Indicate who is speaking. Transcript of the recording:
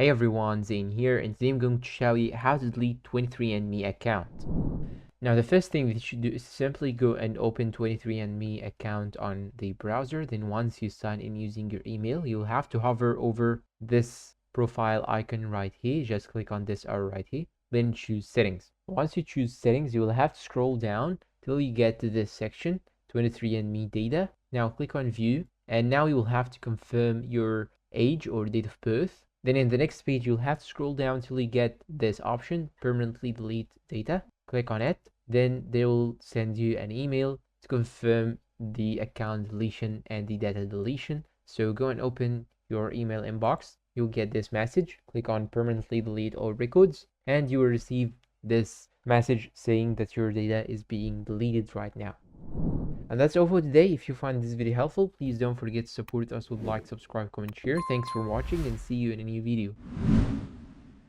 Speaker 1: Hey everyone, Zane here, and today I'm going to show you how to delete 23andMe account. Now the first thing that you should do is simply go and open 23andMe account on the browser. Then once you sign in using your email, you'll have to hover over this profile icon right here. Just click on this arrow right here, then choose settings. Once you choose settings, you will have to scroll down till you get to this section, 23andMe data. Now click on view, and now you will have to confirm your age or date of birth. Then in the next page, you'll have to scroll down till you get this option, permanently delete data. Click on it. Then they will send you an email to confirm the account deletion and the data deletion. So go and open your email inbox. You'll get this message. Click on permanently delete all records, and you will receive this message saying that your data is being deleted right now. And that's all for today. If you find this video helpful, please don't forget to support us with like, subscribe, comment, share. Thanks for watching, and see you in a new video.